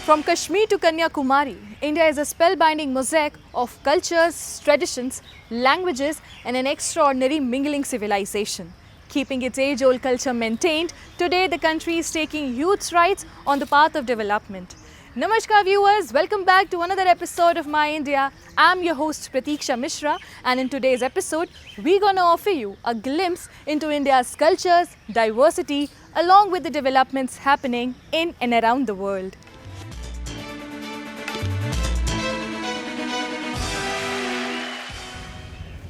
From Kashmir to Kanyakumari, India is a spellbinding mosaic of cultures, traditions, languages, and an extraordinary mingling civilization. Keeping its age-old culture maintained, today the country is taking huge strides on the path of development. Namaskar viewers, welcome back to another episode of My India. I'm your host Pratiksha Mishra, and in today's episode, we're going to offer you a glimpse into India's cultures, diversity, along with the developments happening in and around the world.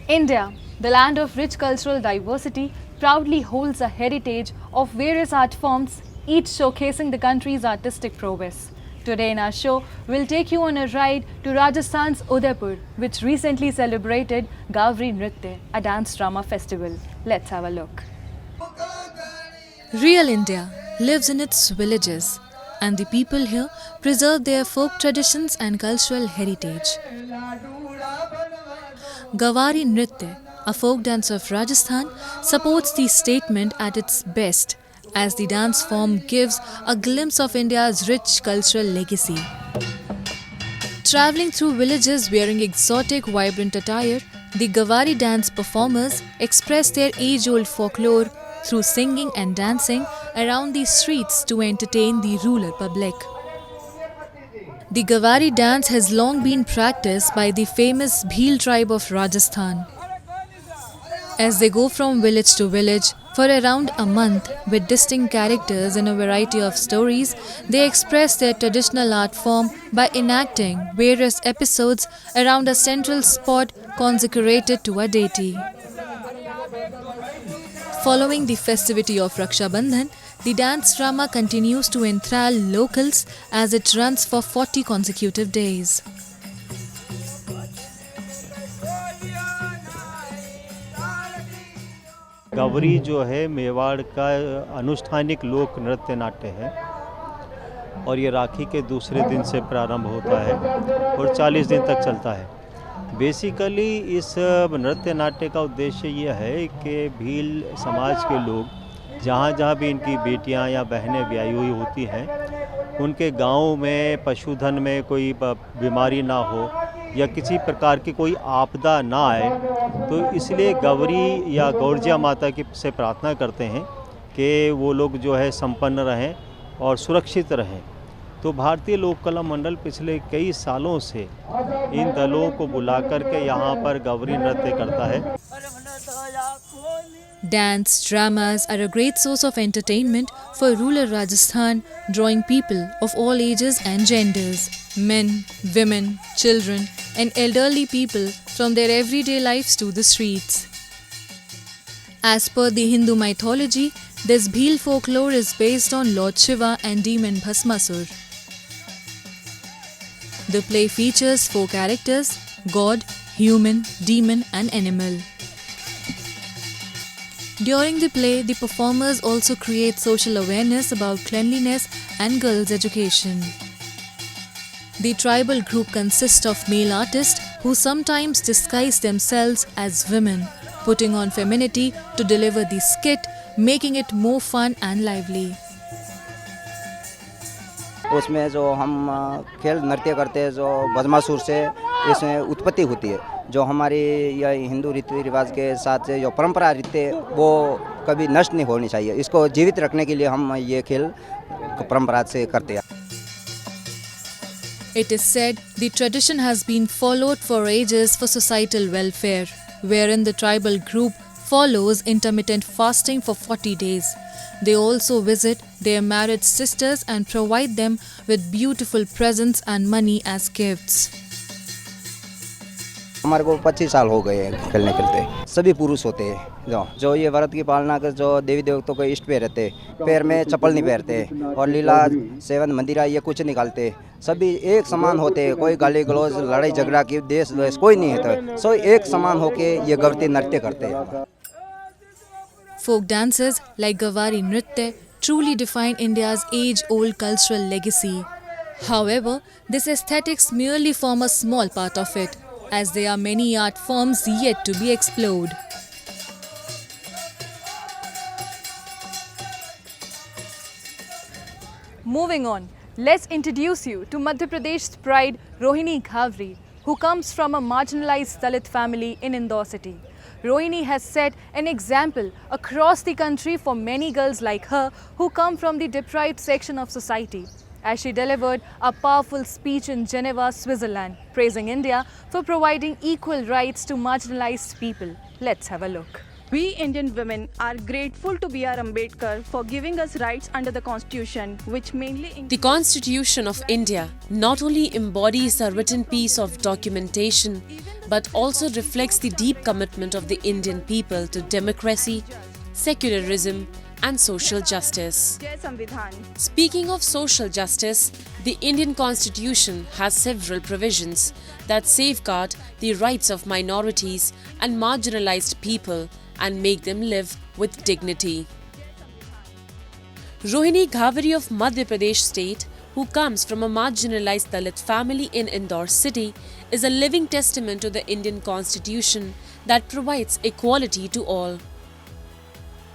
India, the land of rich cultural diversity, proudly holds a heritage of various art forms, each showcasing the country's artistic prowess. Today in our show, we'll take you on a ride to Rajasthan's Udaipur, which recently celebrated Gavri Nritya, a dance drama festival. Let's have a look. Real India lives in its villages, and the people here preserve their folk traditions and cultural heritage. Ghavari Nritya, a folk dance of Rajasthan, supports the statement at its best, as the dance form gives a glimpse of India's rich cultural legacy. Travelling through villages wearing exotic, vibrant attire, the Ghavari dance performers express their age-old folklore through singing and dancing around the streets to entertain the rural public. The Ghavari dance has long been practiced by the famous Bhil tribe of Rajasthan. As they go from village to village for around a month with distinct characters in a variety of stories, they express their traditional art form by enacting various episodes around a central spot consecrated to a deity. Following the festivity of Raksha Bandhan, the dance drama continues to enthrall locals as it runs for 40 consecutive days. Gavari जो है मेवाड़ का अनुष्ठानिक लोक नृत्य नाट्य है और ये राखी के दूसरे दिन से प्रारंभ होता है और 40 दिन तक चलता है। बेसिकली इस नृत्य नाट्य का उद्देश्य ये है कि भील समाज के लोग जहाँ जहाँ भी इनकी बेटियाँ या बहनें ब्याही हुई होती हैं, उनके गांव में पशुधन में कोई बीमारी ना हो या किसी प्रकार की कोई आपदा ना आए, तो इसलिए गौरी या गौरजिया माता की से प्रार्थना करते हैं कि वो लोग जो है संपन्न रहें और सुरक्षित रहें। तो भारतीय लोक कला मंडल पिछले कई सालों से इन दलों को बुला कर के यहाँ पर गौरी नृत्य करता है। Dance dramas are a great source of entertainment for rural Rajasthan, drawing people of all ages and genders, men, women, children, and elderly people from their everyday lives to the streets. As per the Hindu mythology, this Bhil folklore is based on Lord Shiva and demon Bhasmasur. The play features four characters: God, human, demon, and animal. During the play, the performers also create social awareness about cleanliness and girls' education. The tribal group consists of male artists who sometimes disguise themselves as women, putting on femininity to deliver the skit, making it more fun and lively. उसमें जो हम खेल नृत्य करते हैं, जो भस्मासुर से इसमें उत्पत्ति होती है, जो हमारी यह हिंदू रीति रिवाज के साथ जो परंपरा रीति वो कभी नष्ट नहीं होनी चाहिए। इसको जीवित रखने के लिए हम ये खेल परंपरा से करते हैं। It is said the tradition has been followed for ages for societal welfare, wherein the tribal group follows intermittent fasting for 40 days. They also visit their married sisters and provide them with beautiful presents and money as gifts. हमारे को 25 साल हो गए हैं खेलने खेलते। सभी पुरुष होते हैं जो ये व्रत की पालना कर, जो देवी देवताओं के इष्ट पे रहते, पैर में चप्पल नहीं पहनते और लीला सेवन मंदिरा ये कुछ निकालते। सभी एक समान होते, कोई गाली गलौज लड़ाई झगड़ा की देश द्वेष कोई नहीं है, सो एक समान होके ये गवरी नृत्य करते हैं। Folk dances like Ghavari Nritya truly define India's age-old cultural legacy. However, these aesthetics merely form a small part of it, as there are many art forms yet to be explored. Moving on, Let's introduce you to Madhya Pradesh's pride, Rohini Ghavari, who comes from a marginalized Dalit family in Indore city. Rohini has set an example across the country for many girls like her who come from the deprived section of society, as she delivered a powerful speech in Geneva, Switzerland, praising India for providing equal rights to marginalized people. Let's have a look. We Indian women are grateful to B.R. Ambedkar for giving us rights under the Constitution, which mainly The Constitution of India not only embodies a written piece of documentation, but also reflects the deep commitment of the Indian people to democracy, secularism, and social justice. Jai Samvidhan. Speaking of social justice, the Indian Constitution has several provisions that safeguard the rights of minorities and marginalized people and make them live with dignity. Rohini Ghavari of Madhya Pradesh state, who comes from a marginalized Dalit family in Indore city, is a living testament to the Indian Constitution that provides equality to all.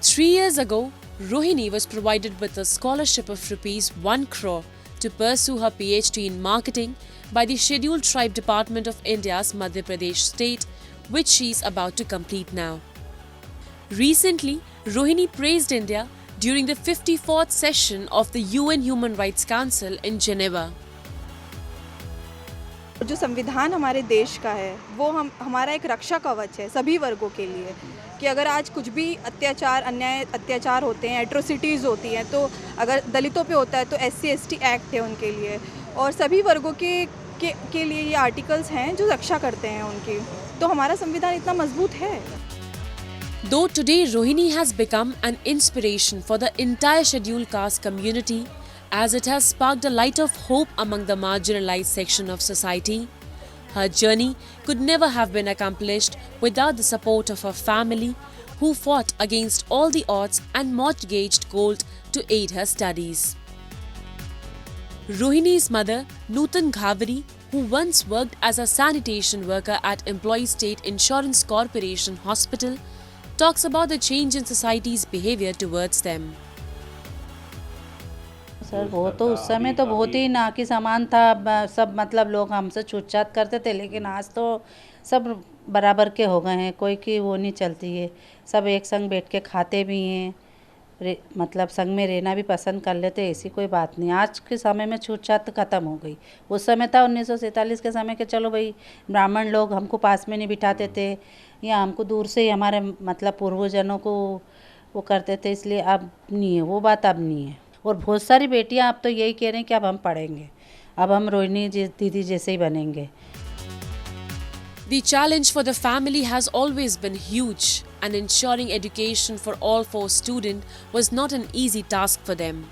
3 years ago, Rohini was provided with a scholarship of ₹1 crore to pursue her PhD in marketing by the Scheduled Tribe Department of India's Madhya Pradesh state, which she is about to complete now. Recently, Rohini praised India during the 54th session of the UN Human Rights Council in Geneva. जो संविधान हमारे देश का है वो हमारा एक रक्षा कवच है सभी वर्गों के लिए, कि अगर आज कुछ भी अन्याय अत्याचार होते हैं, एट्रोसिटीज़ होती हैं, तो अगर दलितों पे होता है तो SC/ST एक्ट है उनके लिए, और सभी वर्गों के लिए ये आर्टिकल्स हैं जो रक्षा करते हैं उनकी, तो हमारा संविधान इतना मजबूत है. Though today Rohini has become an inspiration for the entire scheduled caste community, as it has sparked a light of hope among the marginalized section of society, her journey could never have been accomplished without the support of her family, who fought against all the odds and mortgaged gold to aid her studies. Rohini's mother, Nutan Ghavari, who once worked as a sanitation worker at Employees State Insurance Corporation Hospital, talks about the change in society's behavior towards them. Sir वो तो उस समय तो बहुत ही ना कि सामान था, सब मतलब लोग हमसे छूट-छात करते थे, लेकिन आज तो सब बराबर के हो गए हैं, कोई की वो नहीं चलती है, सब एक संग बैठ के खाते भी हैं, मतलब संग में रहना भी पसंद कर लेते, ऐसी कोई बात नहीं. आज के समय में छूट-छात ख़त्म हो गई. उस समय था 1947 के समय के चलो भाई ब्राह्मण लोग हमको पास में नहीं बिठाते थे या हमको दूर से ही हमारे मतलब पूर्वजनों को वो करते थे, इसलिए अब नहीं है वो बात, अब नहीं है. और बहुत सारी बेटियां अब तो यही कह रही हैं कि अब हम पढ़ेंगे, अब हम रोहिणी दीदी जैसे ही बनेंगे. The challenge for the family has always been huge, and ensuring education for all 4 students was not an easy task for them.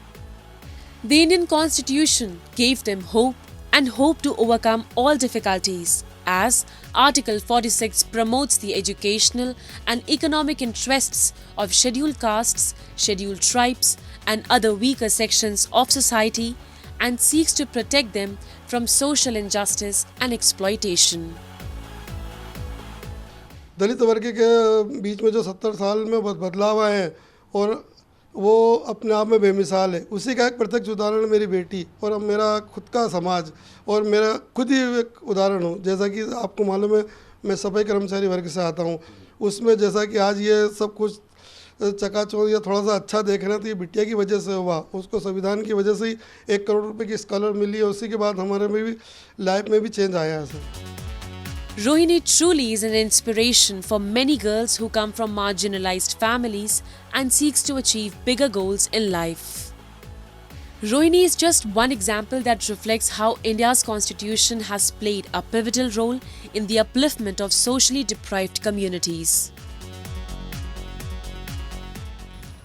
The Indian Constitution gave them hope and hope to overcome all difficulties, as Article 46 promotes the educational and economic interests of scheduled castes, scheduled tribes, and other weaker sections of society, and seeks to protect them from social injustice and exploitation. दलित वर्ग के बीच में जो 70 साल में बदलाव आए हैं और वो अपने आप में बेमिसाल है, उसी का एक प्रत्यक्ष उदाहरण मेरी बेटी और अब मेरा खुद का समाज और मेरा खुद ही एक उदाहरण हूँ. जैसा कि आपको मालूम है मैं सफाई कर्मचारी वर्ग से आता हूँ, उसमें जैसा कि आज ये सब कुछ चकाचौंध या थोड़ा सा अच्छा देख रहे हैं तो ये बिटिया की वजह से हुआ. उसको संविधान की वजह से ही 1 करोड़ रुपए की स्कॉलर मिली है, उसी के बाद हमारे में भी लाइफ में भी चेंज आया है sir. Rohini truly is an inspiration for many girls who come from marginalized families and seeks to achieve bigger goals in life. Rohini is just one example that reflects how India's constitution has played a pivotal role in the upliftment of socially deprived communities.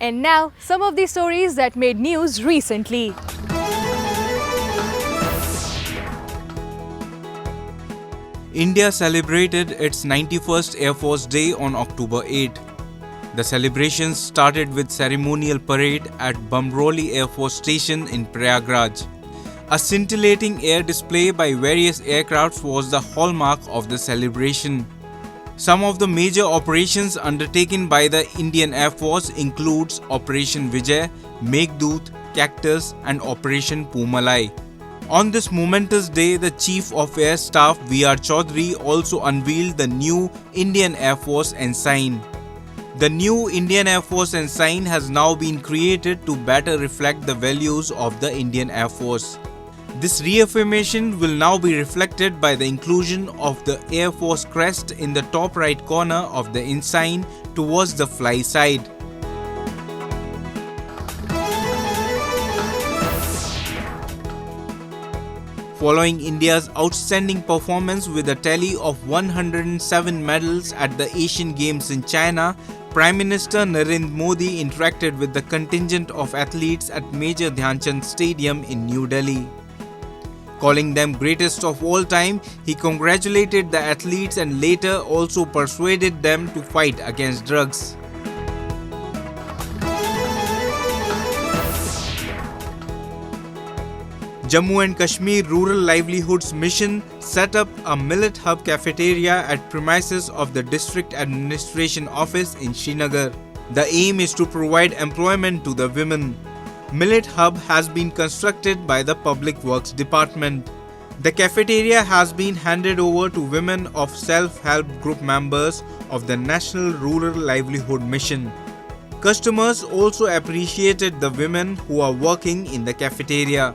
And now, some of the stories that made news recently. India celebrated its 91st Air Force Day on October 8. The celebrations started with ceremonial parade at Bamroli Air Force Station in Prayagraj. A scintillating air display by various aircrafts was the hallmark of the celebration. Some of the major operations undertaken by the Indian Air Force includes Operation Vijay, Meghdoot, Cactus and Operation Pumalai. On this momentous day, the Chief of Air Staff V.R. Chaudhary also unveiled the new Indian Air Force ensign. The new Indian Air Force ensign has now been created to better reflect the values of the Indian Air Force. This reaffirmation will now be reflected by the inclusion of the Air Force crest in the top right corner of the ensign towards the fly side. Following India's outstanding performance with a tally of 107 medals at the Asian Games in China, Prime Minister Narendra Modi interacted with the contingent of athletes at Major Dhyan Chand Stadium in New Delhi. Calling them greatest of all time, he congratulated the athletes and later also persuaded them to fight against drugs. Jammu and Kashmir Rural Livelihoods Mission set up a millet hub cafeteria at premises of the District Administration Office in Srinagar. The aim is to provide employment to the women. Millet Hub has been constructed by the Public Works Department. The cafeteria has been handed over to women of self-help group members of the National Rural Livelihood Mission. Customers also appreciated the women who are working in the cafeteria.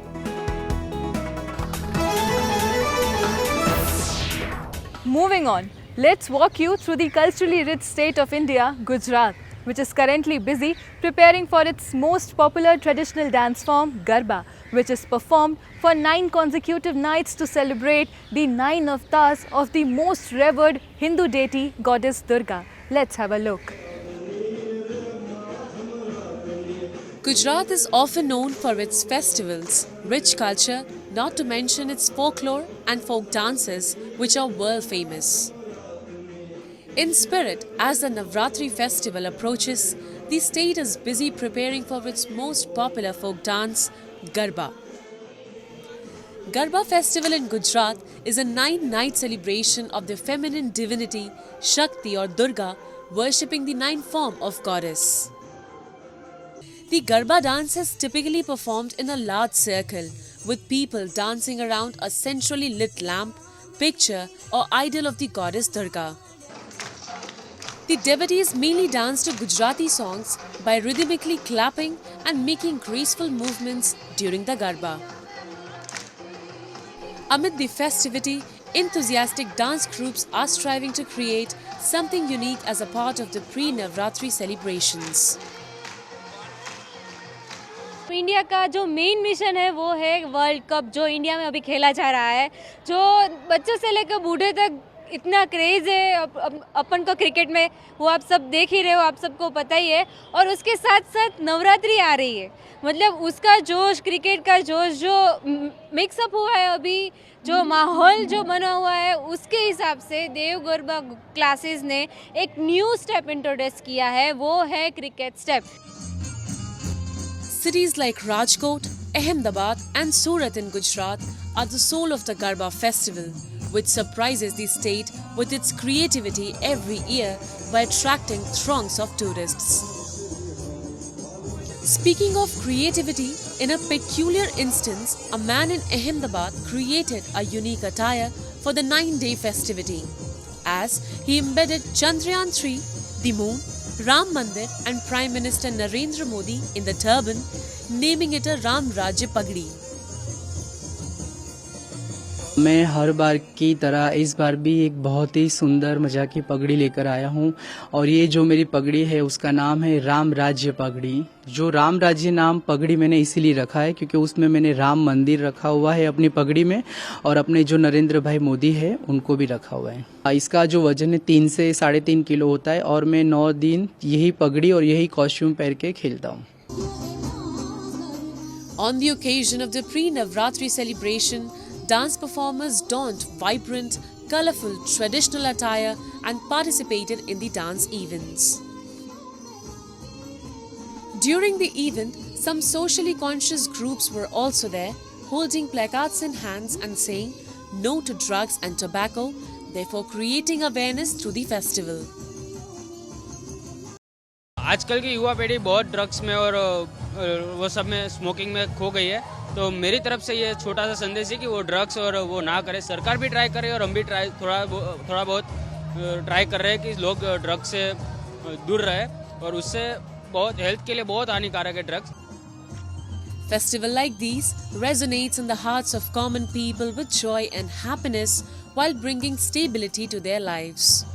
Moving on, let's walk you through the culturally rich state of India, Gujarat, which is currently busy preparing for its most popular traditional dance form, Garba, which is performed for 9 consecutive nights to celebrate the 9 avatars of the most revered Hindu deity, goddess Durga. Let's have a look. Gujarat is often known for its festivals, rich culture, not to mention its folklore and folk dances, which are world famous. In spirit, as the Navratrafestival approaches, the state is busy preparing for its most popular folk dance, Garba. Garba festival in Gujarat is a 9-night celebration of the feminine divinity Shakti or Durga, worshipping the 9th form of goddess. The Garba dance is typically performed in a large circle, with people dancing around a centrally lit lamp, picture or idol of the goddess Durga. The devotees mainly dance to Gujarati songs by rhythmically clapping and making graceful movements during the Garba. Amid the festivity, enthusiastic dance groups are striving to create something unique as a part of the pre-Navratri celebrations. India का जो main mission है वो है world cup जो India में अभी खेला जा रहा है, जो बच्चों से लेकर बूढ़े तक इतना क्रेज़ है अपन को क्रिकेट में, वो आप सब देख ही रहे हो, आप सबको पता ही है। और उसके साथ साथ नवरात्रि आ रही है, मतलब उसका जोश, क्रिकेट का जोश जो मिक्सअप हुआ है अभी, जो माहौल जो बना हुआ है, उसके हिसाब से देव गरबा क्लासेस ने एक न्यू स्टेप इंट्रोड्यूस किया है, वो है cricket step. Cities like Rajkot, Ahmedabad and Surat in Gujarat are the soul of the Garba festival, which surprises the state with its creativity every year by attracting throngs of tourists. Speaking of creativity, in a peculiar instance, a man in Ahmedabad created a unique attire for the 9-day festivity, as he embedded Chandrayaan 3, the moon, Ram Mandir and Prime Minister Narendra Modi in the turban, naming it a Ram Rajya Pagdi. मैं हर बार की तरह इस बार भी एक बहुत ही सुंदर मजा की पगड़ी लेकर आया हूं और ये जो मेरी पगड़ी है उसका नाम है राम राज्य पगड़ी। जो राम राज्य नाम पगड़ी मैंने इसीलिए रखा है क्योंकि उसमें मैंने राम मंदिर रखा हुआ है अपनी पगड़ी में और अपने जो नरेंद्र भाई मोदी है उनको भी रखा हुआ है। इसका जो वजन है 3 से 3.5 किलो होता है और मैं 9 दिन यही पगड़ी और यही कॉस्ट्यूम पहन के खेलता हूँ। On the occasion of the pre-Navratri celebration, dance performers donned vibrant, colourful traditional attire and participated in the dance events. During the event, some socially conscious groups were also there, holding placards in hands and saying no to drugs and tobacco, therefore creating awareness through the festival. आजकल की युवा पीढ़ी बहुत drugs में और वो सब में स्मोकिंग में खो गई है। तो मेरी तरफ से ये छोटा सा संदेश है कि वो ड्रग्स और वो ना करे। सरकार भी ट्राई करे और हम भी थोड़ा बहुत ट्राई कर रहे हैं कि लोग ड्रग्स से दूर रहे और उससे बहुत हेल्थ के लिए बहुत हानिकारक है drugs. Festival like these resonates in the hearts of common people with joy and happiness while bringing stability to their lives.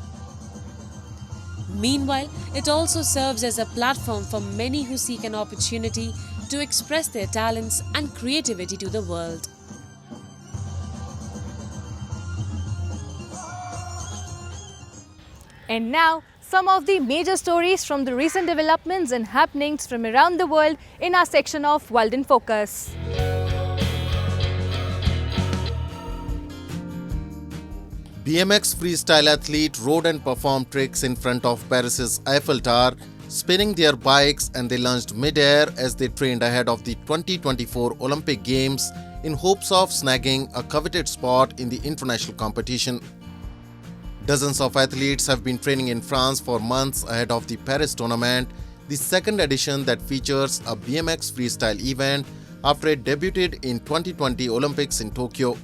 Meanwhile, it also serves as a platform for many who seek an opportunity to express their talents and creativity to the world. And now, some of the major stories from the recent developments and happenings from around the world in our section of World in Focus. BMX freestyle athlete rode and performed tricks in front of Paris's Eiffel Tower, spinning their bikes, and they lunged mid-air as they trained ahead of the 2024 Olympic Games in hopes of snagging a coveted spot in the international competition. Dozens of athletes have been training in France for months ahead of the Paris tournament, the second edition that features a BMX freestyle event after it debuted in 2020 Olympics in Tokyo.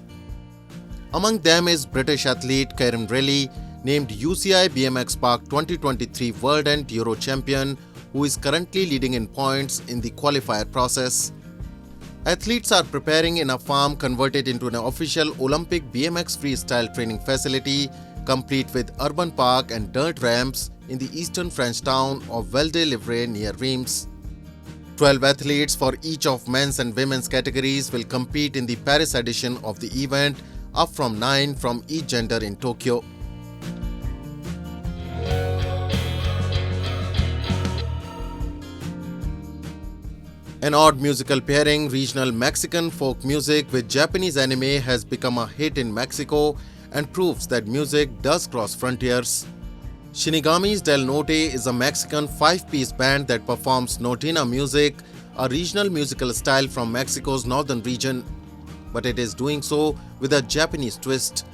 Among them is British athlete Karen Riley, named UCI BMX Park 2023 World and Euro champion, who is currently leading in points in the qualifier process. Athletes are preparing in a farm converted into an official Olympic BMX freestyle training facility, complete with urban park and dirt ramps in the eastern French town of Val-de-Livre near Reims. 12 athletes for each of men's and women's categories will compete in the Paris edition of the event, up from 9 from each gender in Tokyo. An odd musical pairing, regional Mexican folk music with Japanese anime, has become a hit in Mexico and proves that music does cross frontiers. Shinigami's Del Norte is a Mexican 5-piece band that performs Norteña music, a regional musical style from Mexico's northern region. But it is doing so with a Japanese twist.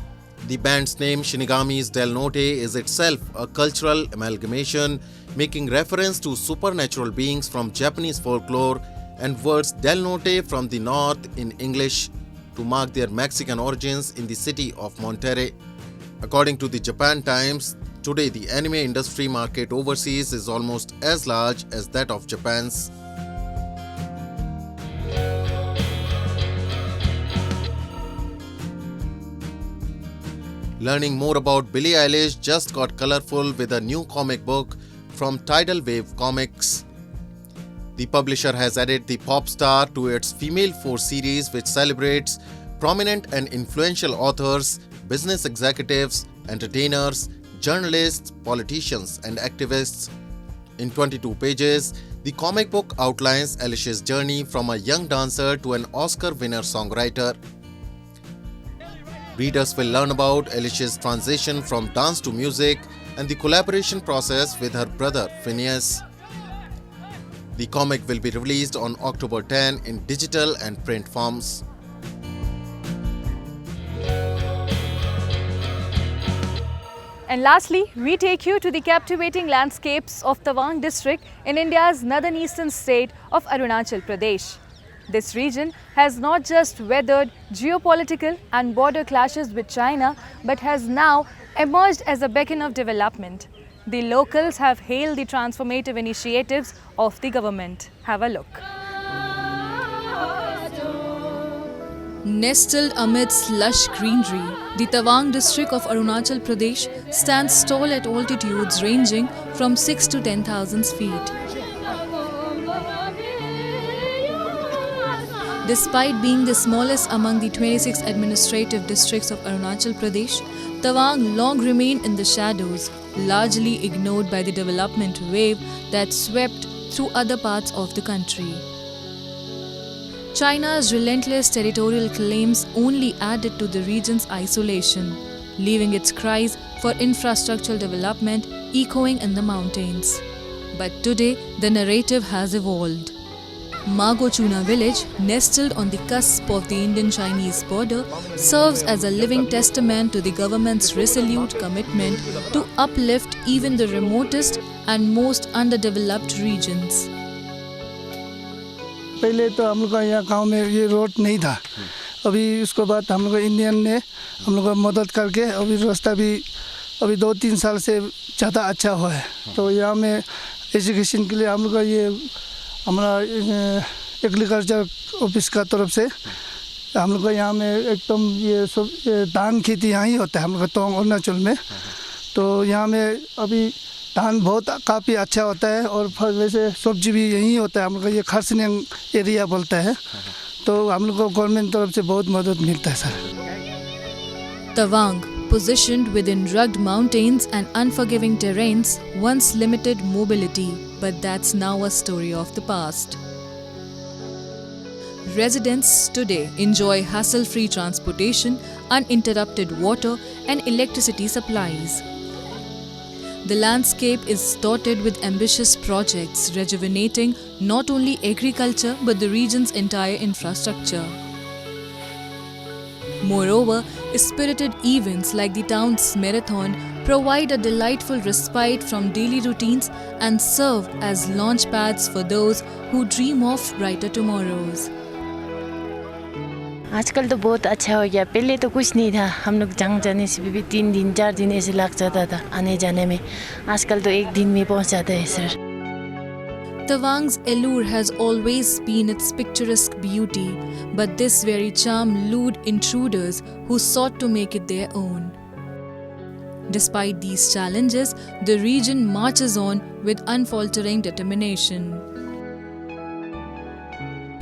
The band's name, Shinigami's Del Norte, is itself a cultural amalgamation, making reference to supernatural beings from Japanese folklore and words Del Norte from the north in English to mark their Mexican origins in the city of Monterrey. According to the Japan Times, today the anime industry market overseas is almost as large as that of Japan's. Learning more about Billie Eilish just got colorful with a new comic book from Tidal Wave Comics. The publisher has added the pop star to its Female Force series, which celebrates prominent and influential authors, business executives, entertainers, journalists, politicians, and activists. In 22 pages, the comic book outlines Eilish's journey from a young dancer to an Oscar winner songwriter. Readers will learn about Eilish's transition from dance to music and the collaboration process with her brother Phineas. The comic will be released on October 10 in digital and print forms. And lastly, we take you to the captivating landscapes of Tawang district in India's northern eastern state of Arunachal Pradesh. This region has not just weathered geopolitical and border clashes with China, but has now emerged as a beacon of development. The locals have hailed the transformative initiatives of the government. Have a look. Nestled amidst lush greenery, the Tawang district of Arunachal Pradesh stands tall at altitudes ranging from 6 to 10,000 feet. Despite being the smallest among the 26 administrative districts of Arunachal Pradesh, Tawang long remained in the shadows, largely ignored by the development wave that swept through other parts of the country. China's relentless territorial claims only added to the region's isolation, leaving its cries for infrastructural development echoing in the mountains. But today, the narrative has evolved. Magochuna village, nestled on the cusp of the Indian-Chinese border, serves as a living testament to the government's resolute commitment to uplift even the remotest and most underdeveloped regions. पहले तो हम लोग का यहाँ गांव में ये road नहीं था, अभी उसके बाद हम लोग इंडियन ने हम लोग को मदद करके अभी रास्ता भी अभी 2-3 साल से ज़्यादा अच्छा हुआ है। तो यहाँ में एजुकेशन के लिए हम लोग का ये हमारा एग्रीकल्चर ऑफिस का तरफ से हम लोग का यहाँ में एकदम ये सब धान खेती यहाँ ही होता है हम लोग का तवांग अरुणाचल में। तो यहाँ में अभी धान बहुत काफ़ी अच्छा होता है और फल वैसे सब्जी भी यहीं होता है हम लोग का ये खरसनिंग एरिया बोलता है। तो हम लोग को गवर्नमेंट तरफ से बहुत मदद मिलता है sir. Tawang, positioned within rugged mountains and unforgiving terrains, once limited mobility, but that's now a story of the past. Residents today enjoy hassle-free transportation, uninterrupted water and electricity supplies. The landscape is dotted with ambitious projects rejuvenating not only agriculture but the region's entire infrastructure. Moreover, spirited events like the town's marathon provide a delightful respite from daily routines and serve as launch pads for those who dream of brighter tomorrows. आजकल तो बहुत अच्छा हो गया, पहले तो कुछ नहीं था, हम लोग जंग जाने से भी 3 दिन 4 दिन ऐसे लग जाता था आने जाने में, आजकल तो 1 दिन में पहुंच जाता है sir. Tawang's allure has always been its picturesque beauty, but this very charm lured intruders who sought to make it their own. Despite these challenges, the region marches on with unfaltering determination.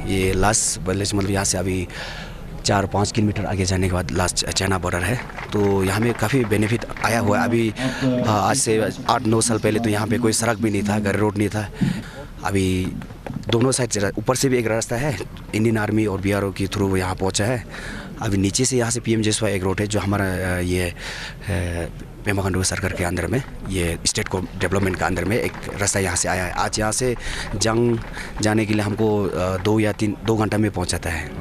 ये last village मतलब यहाँ से अभी 4-5 kilometre आगे जाने के बाद last China border है, तो यहाँ में काफ़ी बेनिफिट आया हुआ है। अभी आज से 8-9 साल पहले तो यहाँ पे कोई सड़क भी नहीं था, घर रोड नहीं था। अभी दोनों साइड ऊपर से भी एक रास्ता है, इंडियन आर्मी और बीआरओ के थ्रू यहाँ पहुँचा है। अभी नीचे से यहाँ से पीएमजीएसवाई एक रोड है जो हमारा ये पेमा खंडू सरकार के अंदर में, ये स्टेट को डेवलपमेंट के अंदर में एक रास्ता यहाँ से आया है। आज यहाँ से जंग जाने के लिए हमको 2 घंटा में पहुँचाता है।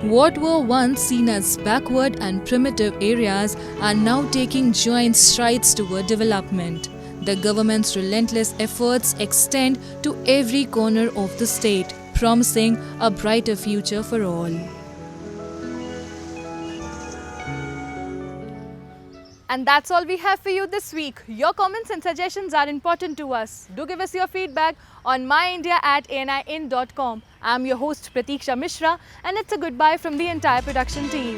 What were once seen as backward and primitive areas are now taking giant strides toward development. The government's relentless efforts extend to every corner of the state, promising a brighter future for all. And that's all we have for you this week. Your comments and suggestions are important to us. Do give us your feedback on myindia@anin.com. I'm your host Pratiksha Mishra, and it's a goodbye from the entire production team.